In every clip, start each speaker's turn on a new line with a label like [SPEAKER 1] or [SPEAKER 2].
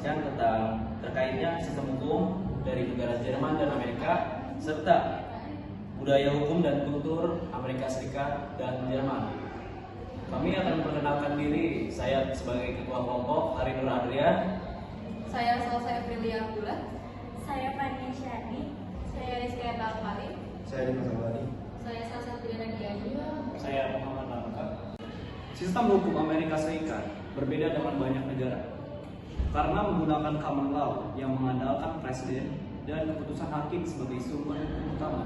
[SPEAKER 1] menjelaskan tentang terkaitnya sistem hukum dari negara Jerman dan Amerika serta budaya hukum dan kultur Amerika Serikat dan Jerman. Kami akan memperkenalkan diri. Saya sebagai ketua kelompok Hari Nur Adrian.
[SPEAKER 2] Saya Salsa Aprilia Abdullah.
[SPEAKER 3] Saya Fania Syahdi.
[SPEAKER 2] Saya Rizky Alfari.
[SPEAKER 4] Saya Dimas Alwani.
[SPEAKER 2] Saya Salsa Triana Gianyu.
[SPEAKER 1] Saya Muhammad Lamka. Sistem hukum Amerika Serikat berbeda dengan banyak negara karena menggunakan common law yang mengandalkan presiden dan keputusan hakim sebagai sumber hukum utama.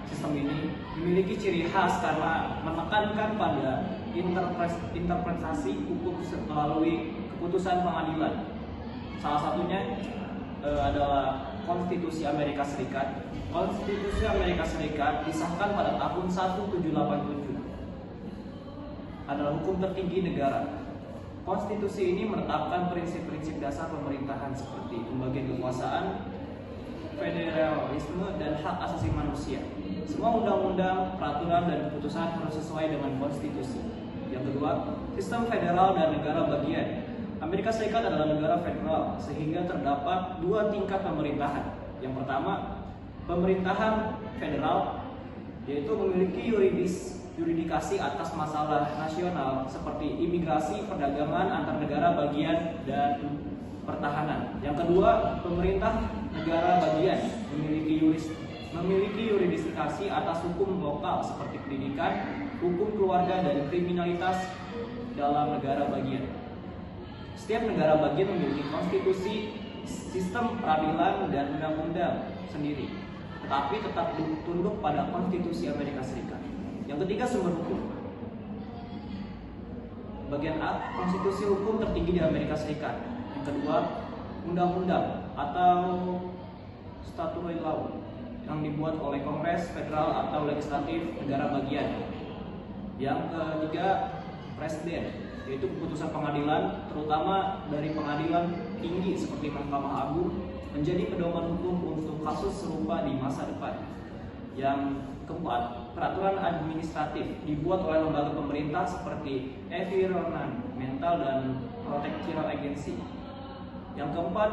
[SPEAKER 1] Sistem ini memiliki ciri khas karena menekankan pada interpretasi hukum melalui keputusan pengadilan. Salah satunya adalah Konstitusi Amerika Serikat. Konstitusi Amerika Serikat disahkan pada tahun 1787. Adalah hukum tertinggi negara. Konstitusi ini menetapkan prinsip-prinsip dasar pemerintahan seperti pembagian kekuasaan, federalisme, dan hak asasi manusia. Semua undang-undang, peraturan, dan keputusan harus sesuai dengan konstitusi. Yang kedua, sistem federal dan negara bagian. Amerika Serikat adalah negara federal, sehingga terdapat dua tingkat pemerintahan. Yang pertama, pemerintahan federal, yaitu memiliki yuridikasi atas masalah nasional seperti imigrasi, perdagangan, antar negara bagian, dan pertahanan. Yang kedua, pemerintah negara bagian memiliki yurisdiksi atas hukum lokal seperti pendidikan, hukum keluarga, dan kriminalitas dalam negara bagian. Setiap negara bagian memiliki konstitusi, sistem peradilan, dan undang-undang sendiri, tetapi tetap tunduk pada konstitusi Amerika Serikat. Yang ketiga, sumber hukum. Bagian A, konstitusi hukum tertinggi di Amerika Serikat. Yang kedua, undang-undang atau statutory law yang dibuat oleh Kongres Federal atau legislatif negara bagian. Yang ketiga, presiden, yaitu keputusan pengadilan, terutama dari pengadilan tinggi seperti Mahkamah Agung, menjadi pedoman hukum untuk kasus serupa di masa depan. Yang keempat, peraturan administratif dibuat oleh lembaga pemerintah seperti Environmental dan Protection Agency. Yang keempat,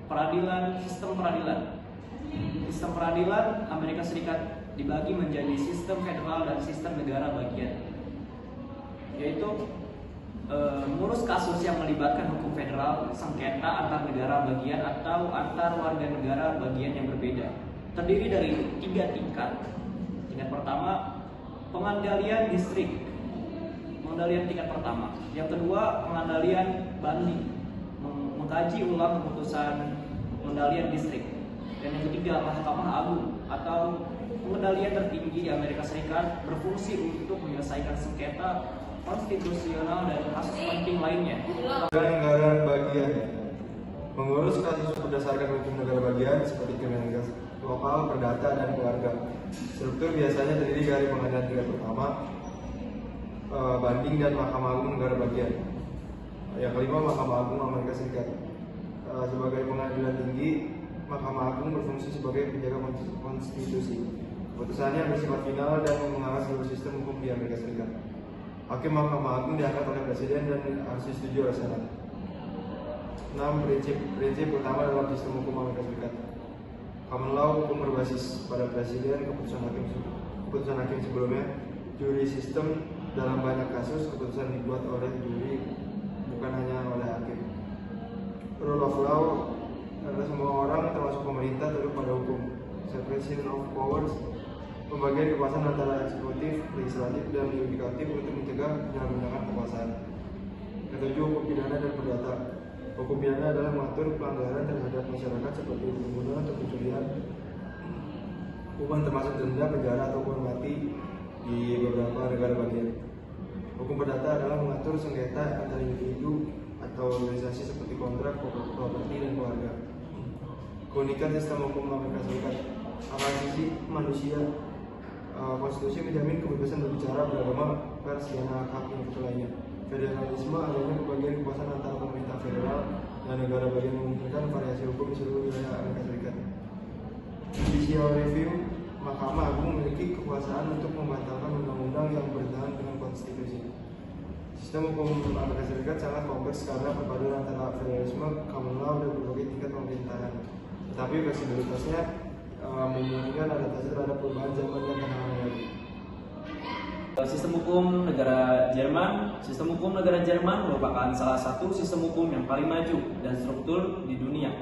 [SPEAKER 1] peradilan, sistem peradilan. Sistem peradilan Amerika Serikat dibagi menjadi sistem federal dan sistem negara bagian, yaitu mengurus kasus yang melibatkan hukum federal, sengketa antar negara bagian atau antar warga negara bagian yang berbeda. Terdiri dari 3 tingkat. Tingkat pertama, pengendalian distrik, pengendalian tingkat pertama. Yang kedua, pengendalian banding, mengkaji ulang keputusan pengendalian distrik. Dan yang ketiga, Mahkamah Agung atau pengendalian tertinggi di Amerika Serikat, berfungsi untuk menyelesaikan sengketa konstitusional dan kasus penting lainnya.
[SPEAKER 4] Negara bagian mengurus kasus berdasarkan hukum negara bagian seperti kriminalitas lokal, perdata, dan keluarga. Struktur biasanya terdiri dari pengadilan tingkat pertama, banding, dan Mahkamah Agung negara bagian. Yang kelima, Mahkamah Agung Amerika Serikat. Sebagai pengadilan tinggi, Mahkamah Agung berfungsi sebagai penjaga konstitusi. Keputusannya bersifat final dan mengawas seluruh sistem hukum di Amerika Serikat. Hakim Mahkamah Agung diangkat oleh Presiden dan harus disetujui oleh Senat. 6. Prinsip utama dalam sistem hukum Amerika Serikat. Common law, hukum berbasis pada presiden, keputusan hakim sebelumnya. Juri sistem, dalam banyak kasus keputusan dibuat oleh juri, bukan hanya oleh hakim. Rule of law adalah semua orang termasuk pemerintah tunduk pada hukum. Separation of powers, pembagian kekuasaan antara eksekutif, legislatif, dan yudikatif untuk mencegah penyalahgunaan kekuasaan. Ketujuh, hukum pidana dan perdata. Hukum pidana adalah mengatur pelanggaran terhadap masyarakat seperti pembunuhan atau pencurian. Hukuman termasuk denda, penjara, atau hukuman mati di beberapa negara bagian. Hukum perdata adalah mengatur sengketa antara individu atau organisasi seperti kontrak, properti, dan keluarga. Keunikan sistem hukum Amerika Serikat. Hak asasi manusia. Konstitusi menjamin kebebasan berbicara, beragama, pers, dan hak lainnya. Federalisme adanya pembagian kekuasaan antara pemerintah federal dan negara bagian memungkinkan variasi hukum di seluruh wilayah Amerika Serikat. Judicial Review, Mahkamah Agung memiliki kekuasaan untuk membatalkan undang-undang yang bertentangan dengan konstitusi. Sistem hukum Amerika Serikat sangat kompleks karena perpaduan antara federalisme, common law, dan berbagai tingkat pemerintahan. Tetapi fleksibilitasnya memungkinkan adaptasi terhadap perubahan zaman dan tantangan baru.
[SPEAKER 1] Sistem hukum negara Jerman. Sistem hukum negara Jerman merupakan salah satu sistem hukum yang paling maju dan struktur di dunia.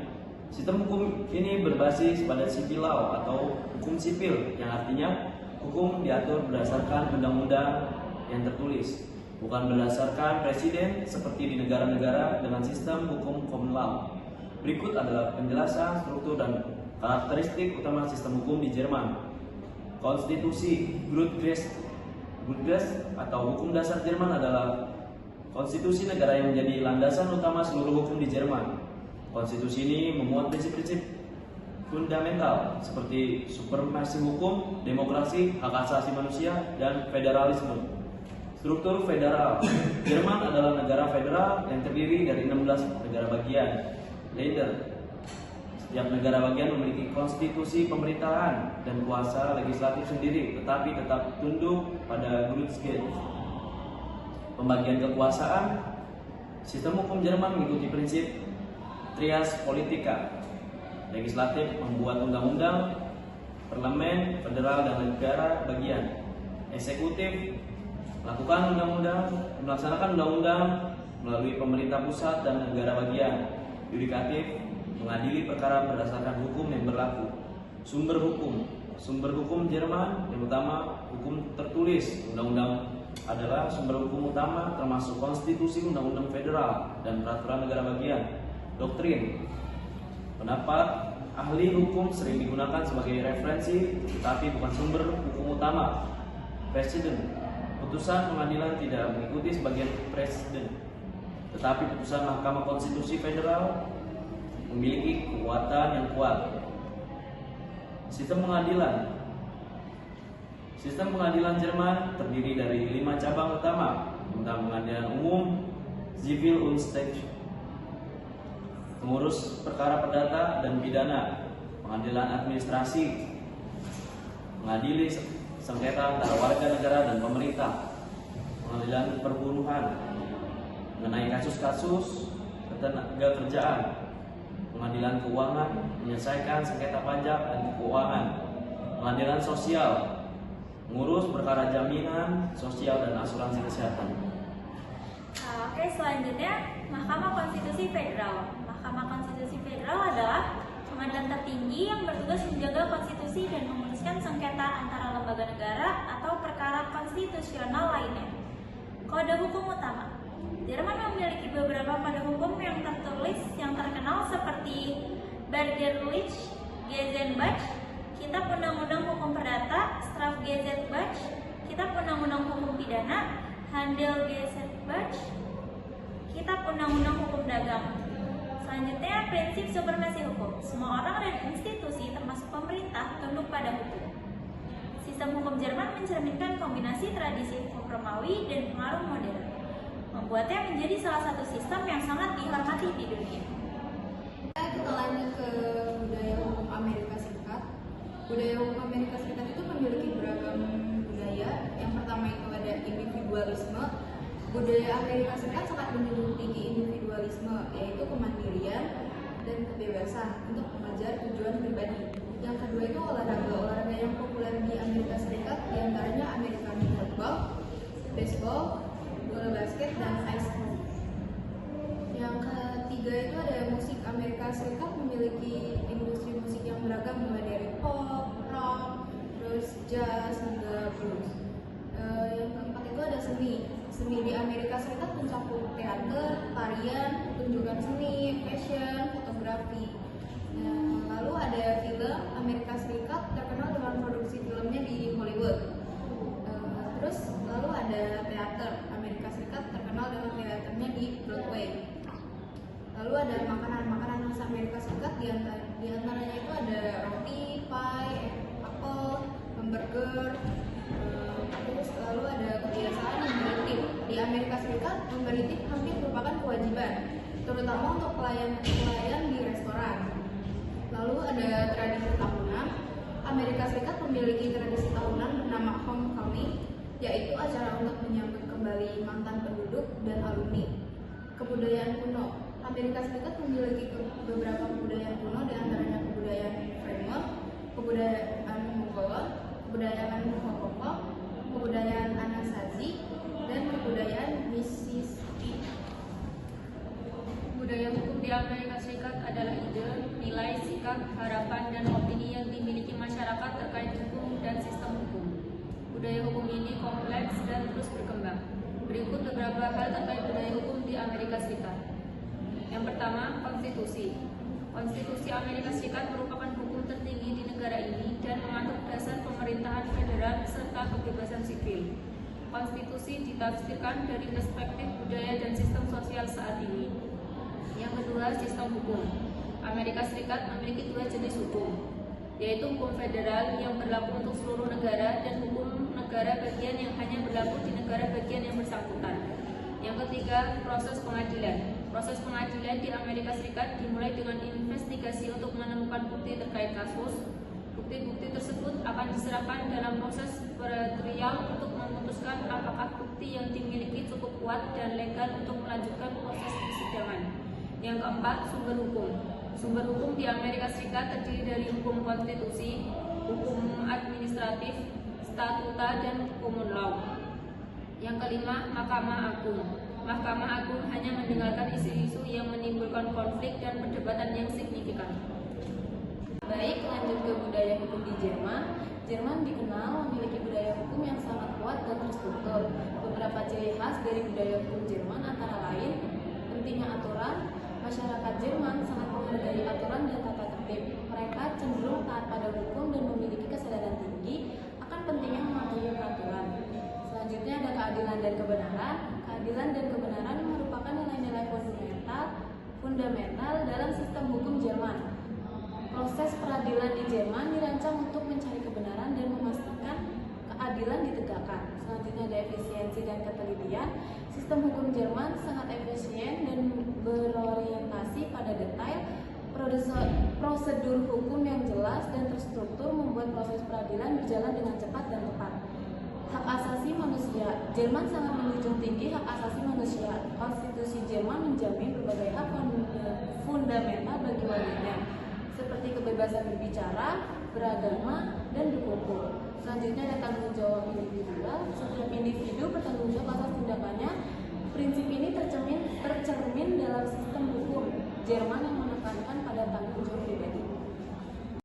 [SPEAKER 1] Sistem hukum ini berbasis pada civil law atau hukum sipil, yang artinya hukum diatur berdasarkan undang-undang yang tertulis, bukan berdasarkan presiden seperti di negara-negara dengan sistem hukum common law. Berikut adalah penjelasan struktur dan karakteristik utama sistem hukum di Jerman. Konstitusi Grundgesetz atau hukum dasar Jerman adalah konstitusi negara yang menjadi landasan utama seluruh hukum di Jerman. Konstitusi ini memuat prinsip-prinsip fundamental seperti supremasi hukum, demokrasi, hak asasi manusia, dan federalisme. Struktur federal. Jerman adalah negara federal yang terdiri dari 16 negara bagian. Länder. Setiap negara bagian memiliki konstitusi pemerintahan dan kuasa legislatif sendiri, tetapi tetap tunduk pada Grundgesetz. Pembagian kekuasaan. Sistem hukum Jerman mengikuti prinsip trias politika. Legislatif membuat undang-undang, parlemen, federal, dan negara bagian. Eksekutif melakukan undang-undang, melaksanakan undang-undang melalui pemerintah pusat dan negara bagian. Yudikatif mengadili perkara berdasarkan hukum yang berlaku. Sumber hukum Jerman yang utama hukum tertulis. Undang-undang adalah sumber hukum utama, termasuk konstitusi, undang-undang federal, dan peraturan negara bagian. Doktrin. Pendapat ahli hukum sering digunakan sebagai referensi, tetapi bukan sumber hukum utama. Presiden. Putusan pengadilan tidak mengikuti sebagian presiden, tetapi putusan Mahkamah Konstitusi Federal memiliki kekuatan yang kuat. Sistem pengadilan. Sistem pengadilan Jerman terdiri dari 5 cabang utama tentang pengadilan umum, Civil und State, mengurus perkara perdata dan pidana, pengadilan administrasi, mengadili sengketa antara warga negara dan pemerintah, pengadilan perburuhan, mengenai kasus-kasus ketenaga kerjaan, pengadilan keuangan, menyelesaikan sengketa pajak dan keuangan, pengadilan sosial, mengurus perkara jaminan sosial dan asuransi kesehatan.
[SPEAKER 3] Oke, selanjutnya Mahkamah Konstitusi Federal. Mahkamah Konstitusi Federal adalah pengadilan tertinggi yang bertugas menjaga konstitusi dan memutuskan sengketa antara lembaga negara atau perkara konstitusional lainnya. Kode hukum utama. Jerman memiliki beberapa kode hukum yang tertulis yang terkenal seperti Bürgerlich Gesetzbuch, Kitab Undang-Undang Hukum Perdata, Strafgesetzbuch, Kitab Undang-Undang Hukum Pidana, Handelsgesetzbuch, Kitab Undang-Undang Hukum Dagang. Selanjutnya, prinsip supremasi hukum. Semua orang dan institusi termasuk pemerintah tunduk pada hukum. Sistem hukum Jerman mencerminkan kombinasi tradisi hukum Romawi dan pengaruh modern, membuatnya menjadi salah satu sistem yang sangat dihormati di dunia.
[SPEAKER 2] Kita lanjut ke budaya hukum Amerika Serikat. Budaya hukum Amerika Serikat itu memiliki beragam budaya. Yang pertama itu ada individualisme. Budaya Amerika Serikat sangat menjunjung tinggi individualisme, yaitu kemandirian dan kebebasan untuk mengejar tujuan pribadi. Yang kedua itu olahraga yang populer di Amerika Serikat, diantaranya American football, baseball, bola basket, dan ice hockey. Yang ketiga itu ada musik. Amerika Serikat memiliki industri musik yang beragam, mulai dari pop, rock, terus jazz, hingga blues. Yang keempat itu ada seni. Seni di Amerika Serikat mencakup teater, tarian, pertunjukan seni, fashion, fotografi. Lalu ada film. Amerika Serikat terkenal dengan produksi filmnya di Hollywood. Terus lalu ada teater. Amerika Serikat terkenal dengan teaternya di Broadway. Lalu ada makanan khas Amerika Serikat, di antaranya itu ada roti, pie, apel, hamburger. Terus lalu ada kebiasaan memberi tip. Di Amerika Serikat memberi tip hampir merupakan kewajiban, terutama untuk pelayan di restoran. Lalu ada tradisi tahunan. Amerika Serikat memiliki tradisi tahunan bernama homecoming, yaitu acara untuk menyambut kembali mantan penduduk penduduk dan alumni. Kebudayaan kuno. Amerika Serikat memiliki beberapa kebudayaan kuno, di antaranya kebudayaan Fremont, kebudayaan Mongol, kebudayaan Hokoko, kebudayaan Anasazi, dan kebudayaan Mississippi.
[SPEAKER 5] Budaya hukum di Amerika Serikat adalah ide, nilai, sikap, harapan, dan opini yang dimiliki masyarakat terkait hukum dan sistem hukum. Budaya hukum ini kompleks dan terus berkembang. Berikut beberapa hal terkait budaya hukum di Amerika Serikat. Yang pertama, konstitusi. Konstitusi Amerika Serikat merupakan hukum tertinggi di negara ini dan mengatur dasar pemerintahan federal serta kebebasan sipil. Konstitusi ditafsirkan dari perspektif budaya dan sistem sosial saat ini. Yang kedua, sistem hukum. Amerika Serikat memiliki dua jenis hukum, yaitu hukum federal yang berlaku untuk seluruh negara dan hukum negara bagian yang hanya berlaku di negara bagian yang bersangkutan. Yang ketiga, proses pengadilan. Proses pengadilan di Amerika Serikat dimulai dengan investigasi untuk menemukan bukti terkait kasus. Bukti-bukti tersebut akan diserahkan dalam proses trial untuk memutuskan apakah bukti yang dimiliki cukup kuat dan legal untuk melanjutkan proses persidangan. Yang keempat, sumber hukum. Sumber hukum di Amerika Serikat terdiri dari hukum konstitusi, hukum administratif, statuta, dan common law. Yang kelima, Mahkamah Agung. Mahkamah Agung hanya mendengarkan isu-isu yang menimbulkan konflik dan perdebatan yang signifikan.
[SPEAKER 6] Baik, lanjut ke budaya hukum di Jerman. Jerman dikenal memiliki budaya hukum yang sangat kuat dan terstruktur. Beberapa ciri khas dari budaya hukum Jerman antara lain pentingnya aturan. Masyarakat Jerman sangat menghargai aturan dan tata tertib. Mereka cenderung taat pada hukum dan memiliki kesadaran tinggi akan pentingnya mematuhi peraturan. Selanjutnya ada keadilan dan kebenaran. Keadilan dan kebenaran merupakan nilai-nilai fundamental dalam sistem hukum Jerman. Proses peradilan di Jerman dirancang untuk mencari kebenaran dan memastikan keadilan ditegakkan. Selanjutnya ada efisiensi dan ketelitian. Sistem hukum Jerman sangat efisien dan berorientasi pada detail. Prosedur hukum yang jelas dan terstruktur membuat proses peradilan berjalan dengan cepat dan tepat. Hak asasi manusia. Jerman sangat menjunjung tinggi hak asasi manusia. Konstitusi Jerman menjamin berbagai hak fundamental bagi warganya, seperti kebebasan berbicara, beragama, dan berkumpul. Selanjutnya ada tanggung jawab individual. Setiap individu bertanggung jawab atas tindakannya. Prinsip ini tercermin dalam sistem hukum Jerman yang menekankan pada